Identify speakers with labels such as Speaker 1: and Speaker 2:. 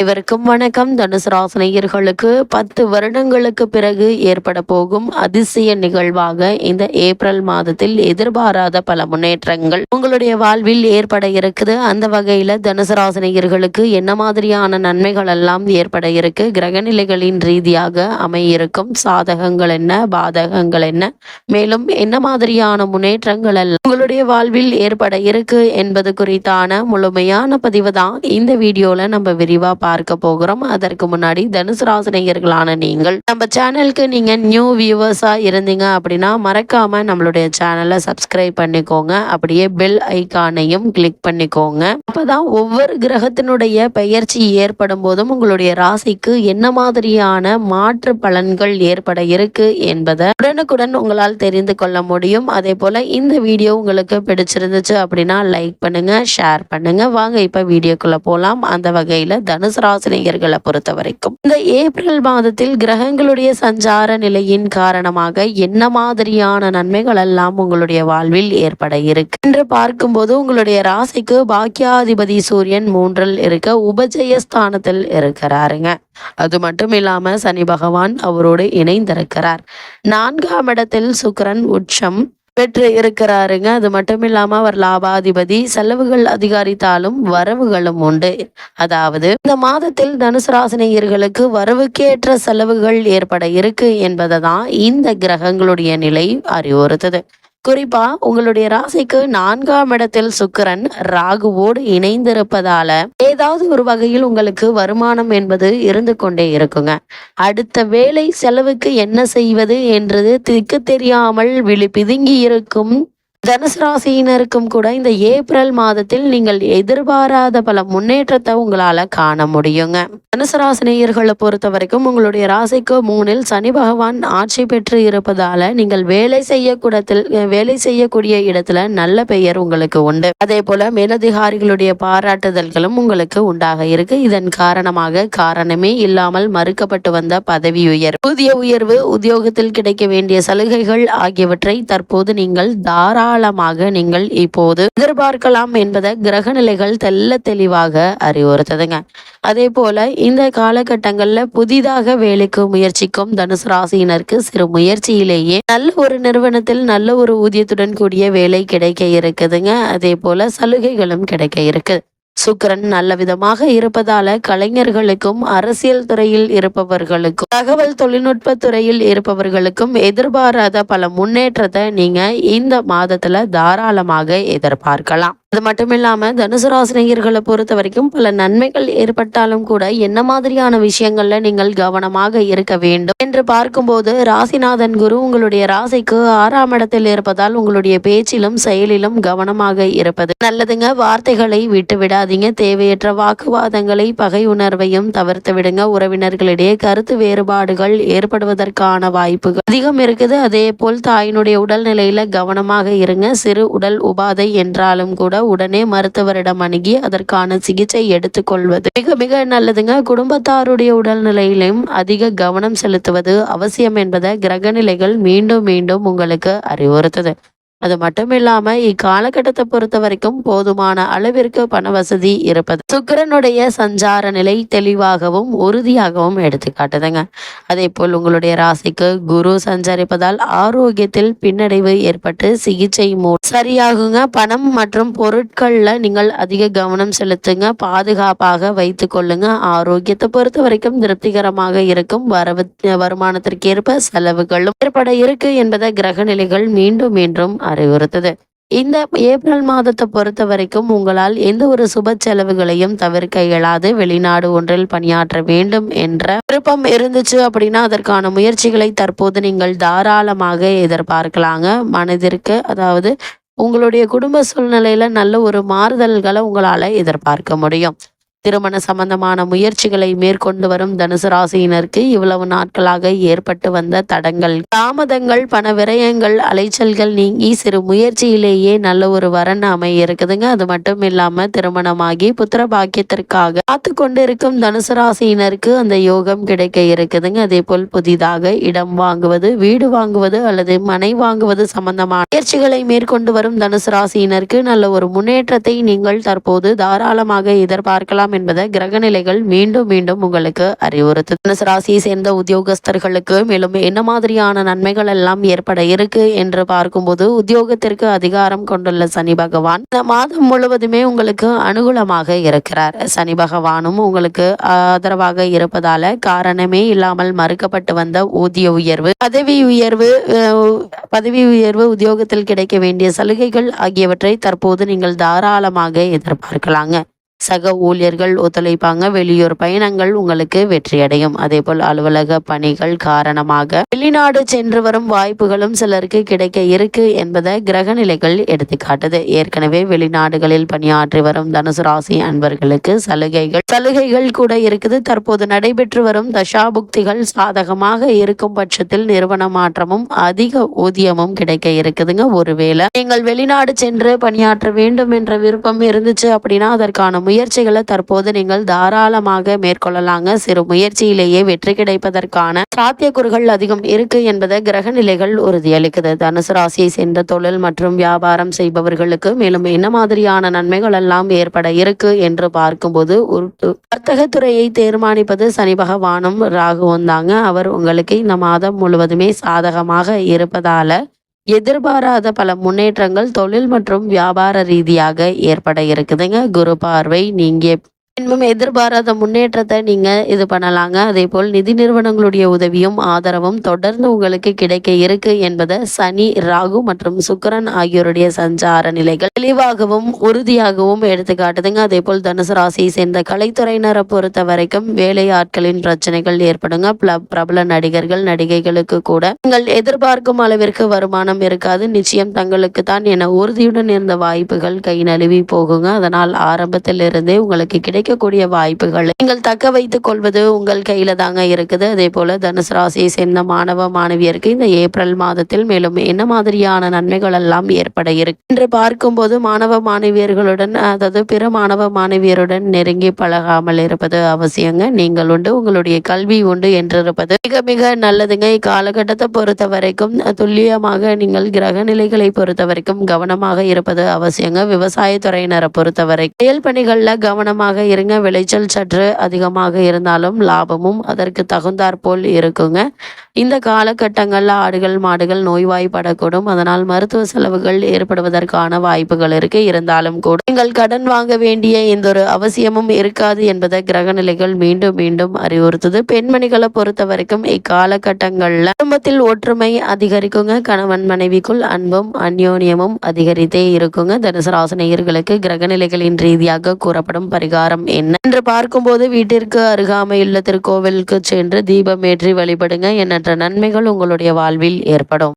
Speaker 1: இவருக்கும் வணக்கம். தனுசு ராசினியர்களுக்கு 10 வருடங்களுக்கு பிறகு ஏற்பட போகும் அதிசய நிகழ்வாக இந்த ஏப்ரல் மாதத்தில் எதிர்பாராத பல முன்னேற்றங்கள் உங்களுடைய வாழ்வில் ஏற்பட இருக்குது. அந்த வகையில தனுசு ராசினியர்களுக்கு என்ன மாதிரியான நன்மைகள் எல்லாம் ஏற்பட இருக்கு, கிரகநிலைகளின் ரீதியாக அமையிருக்கும் சாதகங்கள் என்ன, பாதகங்கள் என்ன, மேலும் என்ன மாதிரியான முன்னேற்றங்கள் எல்லாம் உங்களுடைய வாழ்வில் ஏற்பட இருக்கு என்பது குறித்தான முழுமையான பதிவு தான் இந்த வீடியோல நம்ம விரிவா பார்க்க போகிறோம். அதற்கு முன்னாடி தனுசு ராசினியர்களான நீங்கள் நம்ம சேனலுக்கு நீங்க நியூ வியூவர்ஸா இருந்தீங்க அப்படின்னா மறக்காம நம்மளுடைய சேனலை சப்ஸ்கிரைப் பண்ணிக்கோங்க. அப்படியே பெல் ஐகானையும் கிளிக் பண்ணிக்கோங்க. அப்பதான் ஒவ்வொரு கிரகத்தினுடைய பெயர்ச்சி ஏற்படும் போதும் உங்களுடைய ராசிக்கு என்ன மாதிரியான மாற்று பலன்கள் ஏற்பட இருக்கு என்பதை உடனுக்குடன் உங்களால் தெரிந்து கொள்ள முடியும். அதே போல இந்த வீடியோ உங்களுக்கு பிடிச்சிருந்துச்சு அப்படின்னா லைக் பண்ணுங்க, ஷேர் பண்ணுங்க. வாங்க இப்ப வீடியோக்குள்ள போலாம். அந்த வகையில தனுசு ராசினியர்களை பொறுத்த வரைக்கும் இந்த ஏப்ரல் மாதத்தில் கிரகங்களுடைய சஞ்சார நிலையின் காரணமாக என்ன மாதிரியான நன்மைகள் எல்லாம் உங்களுடைய வாழ்வில் ஏற்பட இருக்கு என்று பார்க்கும்போது உங்களுடைய ராசிக்கு பாக்கியாதிபதி சூரியன் 3ல் இருக்க உபஜயஸ்தானத்தில் இருக்கிறாருங்க. அது மட்டும் இல்லாம சனி பகவான் அவரோடு இணைந்திருக்கிறார். 4ஆம் இடத்தில் சுக்கிரன் உச்சம் பெற்று இருக்கிறாருங்க. அது மட்டும் இல்லாம அவர் லாபாதிபதி, செலவுகள் அதிகரித்தாலும் வரவுகளும் உண்டு. அதாவது இந்த மாதத்தில் தனுசு ராசினியர்களுக்கு வரவுக்கேற்ற செலவுகள் ஏற்பட இருக்கு என்பதை தான் இந்த கிரகங்களுடைய நிலை அறிவுறுத்துது. குறிப்பா உங்களுடைய ராசிக்கு 4ஆம் இடத்தில் சுக்கிரன் ராகுவோடு இணைந்திருப்பதால ஏதாவது ஒரு வகையில் உங்களுக்கு வருமானம் என்பது இருந்து கொண்டே இருக்குங்க. அடுத்த வேலை செலவுக்கு என்ன செய்வது என்றது திக்கு தெரியாமல் விழி பிதுங்கி இருக்கும் தனுசு ராசியினருக்கும் கூட இந்த ஏப்ரல் மாதத்தில் நீங்கள் எதிர்பாராத பல முன்னேற்றத்தை உங்களால காண முடியுங்க. தனுசு ராசினியர்களை பொறுத்த வரைக்கும் உங்களுடைய ராசிக்கு 3ல் சனி பகவான் ஆட்சி பெற்று இருப்பதால நீங்கள் வேலை செய்யக்கூடிய இடத்துல நல்ல பெயர் உங்களுக்கு உண்டு. அதே போல மேலதிகாரிகளுடைய பாராட்டுதல்களும் உங்களுக்கு உண்டாக இருக்கு. இதன் காரணமாக காரணமே இல்லாமல் மறுக்கப்பட்டு வந்த பதவி உயர்வு, ஊதிய உயர்வு, உத்தியோகத்தில் கிடைக்க வேண்டிய சலுகைகள் ஆகியவற்றை தற்போது நீங்கள் நீங்கள் இப்போது எதிர்பார்க்கலாம் என்பதை கிரக நிலைகள் தெளிவாக அறிவுறுத்துதுங்க. அதே போல இந்த காலகட்டங்கள்ல புதிதாக வேலைக்கு முயற்சிக்கும் தனுசு ராசியினருக்கு சிறு முயற்சியிலேயே நல்ல ஒரு நிறுவனத்தில் நல்ல ஒரு ஊதியத்துடன் கூடிய வேலை கிடைக்க இருக்குதுங்க. அதே போல சலுகைகளும் கிடைக்க இருக்கு. சுக்கிரன் நல்ல விதமாக இருப்பதால கலைஞர்களுக்கும், அரசியல் துறையில் இருப்பவர்களுக்கும், தகவல் தொழில்நுட்ப துறையில் இருப்பவர்களுக்கும் எதிர்பாராத பல முன்னேற்றத்தை நீங்க இந்த மாதத்துல தாராளமாக எதிர்பார்க்கலாம். அது மட்டும் இல்லாம தனுசு ராசினியர்களை பொறுத்த வரைக்கும் பல நன்மைகள் ஏற்பட்டாலும் கூட என்ன மாதிரியான விஷயங்கள்ல நீங்கள் கவனமாக இருக்க வேண்டும் என்று பார்க்கும்போது ராசிநாதன் குரு உங்களுடைய ராசிக்கு 6ஆம் இடத்தில் இருப்பதால் உங்களுடைய பேச்சிலும் செயலிலும் கவனமாக இருப்பது நல்லதுங்க. வார்த்தைகளை விட்டு விடாதீங்க. தேவையற்ற வாக்குவாதங்களை, பகை உணர்வையும் தவிர்த்து விடுங்க. உறவினர்களிடையே கருத்து வேறுபாடுகள் ஏற்படுவதற்கான வாய்ப்புகள் அதிகம் இருக்குது. அதே போல் தாயினுடைய உடல்நிலையில கவனமாக இருங்க. சிறு உடல் உபாதை என்றாலும் கூட உடனே மருத்துவரிடம் அணுகி அதற்கான சிகிச்சை எடுத்துக்கொள்வது மிக மிக நல்லதுங்க. குடும்பத்தாருடைய உடல்நிலையிலும் அதிக கவனம் செலுத்துவது அவசியம் என்பதை கிரகநிலைகள் மீண்டும் மீண்டும் உங்களுக்கு அறிவுறுத்துது. அது மட்டும் இல்லாம இக்காலகட்டத்தை பொறுத்த வரைக்கும் போதுமான அளவிற்கு பண வசதி இருப்பது சுக்கிரனுடைய சஞ்சார நிலை தெளிவாகவும் உறுதியாகவும் எடுத்துக்காட்டுதுங்க. அதே போல் உங்களுடைய ராசிக்கு குரு சஞ்சரிப்பதால் ஆரோக்கியத்தில் பின்னடைவு ஏற்பட்டு சிகிச்சை சரியாகுங்க. பணம் மற்றும் பொருட்கள்ல நீங்கள் அதிக கவனம் செலுத்துங்க. பாதுகாப்பாக வைத்து கொள்ளுங்க. ஆரோக்கியத்தை பொறுத்த வரைக்கும் திருப்திகரமாக இருக்கும். வருமானத்திற்கேற்ப செலவுகளும் ஏற்பட இருக்கு என்பதை கிரக நிலைகள் மீண்டும் மீண்டும் அறிவுறுத்தது. இந்த ஏப்ரல் மாதத்தை பொறுத்த வரைக்கும் உங்களால் எந்த ஒரு சுப செலவுகளையும் தவிர்க்க இயலாது. வெளிநாடு ஒன்றில் பணியாற்ற வேண்டும் என்ற விருப்பம் இருந்துச்சு அப்படின்னா அதற்கான முயற்சிகளை தற்போது நீங்கள் தாராளமாக எதிர்பார்க்கலாங்க. மனதிற்கு அதாவது உங்களுடைய குடும்ப சூழ்நிலையில நல்ல ஒரு மாறுதல்களை உங்களால எதிர்பார்க்க முடியும். திருமண சம்பந்தமான முயற்சிகளை மேற்கொண்டு வரும் தனுசு ராசியினருக்கு இவ்வளவு நாட்களாக ஏற்பட்டு வந்த தடங்கள், தாமதங்கள், பண விரயங்கள், அலைச்சல்கள் நீங்கி சிறு முயற்சியிலேயே நல்ல ஒரு வரன் அமைய இருக்குதுங்க. அது மட்டும் இல்லாம திருமணமாகி புத்திர பாக்கியத்திற்காக காத்து கொண்டு இருக்கும் தனுசு ராசியினருக்கு அந்த யோகம் கிடைக்க இருக்குதுங்க. அதே போல் புதிதாக இடம் வாங்குவது, வீடு வாங்குவது அல்லது மனை வாங்குவது சம்பந்தமான முயற்சிகளை மேற்கொண்டு வரும் தனுசு ராசியினருக்கு நல்ல ஒரு முன்னேற்றத்தை நீங்கள் தற்போது தாராளமாக எதிர்பார்க்கலாம் இருக்கலாம் என்பதை கிரகநிலைகள் மீண்டும் மீண்டும் உங்களுக்கு அறிவுறுத்து. தனுசு ராசியை சேர்ந்த உத்தியோகஸ்தர்களுக்கு மேலும் என்ன மாதிரியான நன்மைகள் எல்லாம் ஏற்பட இருக்கு என்று பார்க்கும்போது, உத்தியோகத்திற்கு அதிகாரம் கொண்டுள்ள சனி பகவான் இந்த மாதம் முழுவதுமே உங்களுக்கு அனுகூலமாக இருக்கிறார். சனி பகவானும் உங்களுக்கு ஆதரவாக இருப்பதால காரணமே இல்லாமல் மறுக்கப்பட்டு வந்த ஊதிய உயர்வு, பதவி உயர்வு, உத்தியோகத்தில் கிடைக்க வேண்டிய சலுகைகள் ஆகியவற்றை தற்போது நீங்கள் தாராளமாக எதிர்பார்க்கலாங்க. சக ஊழியர்கள் ஒத்துழைப்பாங்க. வெளியூர் பயணங்கள் உங்களுக்கு வெற்றியடையும். அதே போல் அலுவலக பணிகள் காரணமாக வெளிநாடு சென்று வரும் வாய்ப்புகளும் சிலருக்கு கிடைக்க இருக்கு என்பதை கிரக நிலைகள் எடுத்துக்காட்டுது. ஏற்கனவே வெளிநாடுகளில் பணியாற்றி வரும் தனுசு ராசி அன்பர்களுக்கு சலுகைகள் கூட இருக்குது. தற்போது நடைபெற்று வரும் தசாபுக்திகள் சாதகமாக இருக்கும் பட்சத்தில் நிறுவன மாற்றமும் அதிக ஊதியமும் கிடைக்க இருக்குதுங்க. ஒருவேளை நீங்கள் வெளிநாடு சென்று பணியாற்ற வேண்டும் என்ற விருப்பம் இருந்துச்சு அப்படின்னா அதற்கான முயற்சிகளை தற்போது நீங்கள் தாராளமாக மேற்கொள்ளலாங்க. சிறு முயற்சியிலேயே வெற்றி கிடைப்பதற்கான சாத்தியக்கூறுகள் அதிகம் இருக்கு என்பதை கிரக நிலைகள் உறுதியளிக்குது. தனுசு ராசியை சேர்ந்த தொழில் மற்றும் வியாபாரம் செய்பவர்களுக்கு மேலும் என்ன மாதிரியான நன்மைகள் எல்லாம் ஏற்பட இருக்கு என்று பார்க்கும்போது, வர்த்தகத்துறையை தீர்மானிப்பது சனி பகவானும் ராகுவும் தாங்க. அவர் உங்களுக்கு இந்த மாதம் முழுவதுமே சாதகமாக இருப்பதால எதிர்பாராத பல முன்னேற்றங்கள் தொழில் மற்றும் வியாபார ரீதியாக ஏற்பட இருக்குதுங்க. குரு பார்வை நீங்க இன்னும் எதிர்பாராத முன்னேற்றத்தை நீங்க இது பண்ணலாங்க. அதே போல் நிதி நிறுவனங்களுடைய உதவியும் ஆதரவும் தொடர்ந்து உங்களுக்கு கிடைக்க இருக்கு என்பதை சனி, ராகு மற்றும் சுக்கிரன் ஆகியோருடைய சஞ்சார நிலைகள் தெளிவாகவும் உறுதியாகவும் எடுத்துக்காட்டுதுங்க. அதே போல் தனுசு ராசியை சேர்ந்த கலைத்துறையினரை பொறுத்த வரைக்கும் வேலையாட்களின் பிரச்சனைகள் ஏற்படுங்க. பிரபல நடிகர்கள், நடிகைகளுக்கு கூட நீங்கள் எதிர்பார்க்கும் அளவிற்கு வருமானம் இருக்காது. நிச்சயம் தங்களுக்கு தான் என உறுதியுடன் இருந்த வாய்ப்புகள் கை நழுவி போகுங்க. அதனால் ஆரம்பத்தில் இருந்தே உங்களுக்கு கிடைக்கக்கூடிய வாய்ப்புகளை நீங்கள் தக்க வைத்துக் கொள்வது உங்கள் கையில தாங்க இருக்குது. அதே போல தனுசு ராசியை சேர்ந்த மாணவ மாணவியருக்கு இந்த ஏப்ரல் மாதத்தில் மேலும் என்ன மாதிரியான நன்மைகள் எல்லாம் ஏற்பட இருக்கு என்று பார்க்கும்போது, மாணவ மாணவியர்களுடன் அதாவது பிற மாணவ மாணவியருடன் நெருங்கி பழகாமல் இருப்பது அவசியங்க. நீங்கள் உண்டு, உங்களுடைய கல்வி உண்டு என்றிருப்பது மிக மிக நல்லதுங்க. இக்காலகட்டத்தை பொறுத்த வரைக்கும் துல்லியமாக நீங்கள் கிரக நிலைகளை பொறுத்த வரைக்கும் கவனமாக இருப்பது அவசியங்க. விவசாயத்துறையினரை பொறுத்தவரை செயல் பணிகள்ல கவனமாக இருங்க. விளைச்சல் சற்று அதிகமாக இருந்தாலும் லாபமும் அதற்கு தகுந்தாற் போல் இருக்குங்க. இந்த காலகட்டங்கள்ல ஆடுகள் மாடுகள் நோய்வாய்ப்படக்கூடும். அதனால் மருத்துவ செலவுகள் ஏற்படுவதற்கான வாய்ப்புகள் இருக்கு. இருந்தாலும் கூட நீங்கள் கடன் வாங்க வேண்டிய எந்த ஒரு அவசியமும் இருக்காது என்பதை கிரக நிலைகள் மீண்டும் மீண்டும் அறிவுறுத்துது. பெண்மணிகளை பொறுத்த வரைக்கும் இக்காலகட்டங்கள்ல குடும்பத்தில் ஒற்றுமை அதிகரிக்குங்க. கணவன் மனைவிக்குள் அன்பும் அந்யோன்யமும் அதிகரித்தே இருக்குங்க. தனுசு ராசினியர்களுக்கு கிரக நிலைகளின் ரீதியாக கூறப்படும் பரிகாரம் என்ன என்று பார்க்கும்போது, வீட்டிற்கு அருகாமையுள்ள திருக்கோவிலுக்கு சென்று தீபம் ஏற்றி வழிபடுங்க. எண்ணற்ற நன்மைகள் உங்களுடைய வாழ்வில் ஏற்படும்.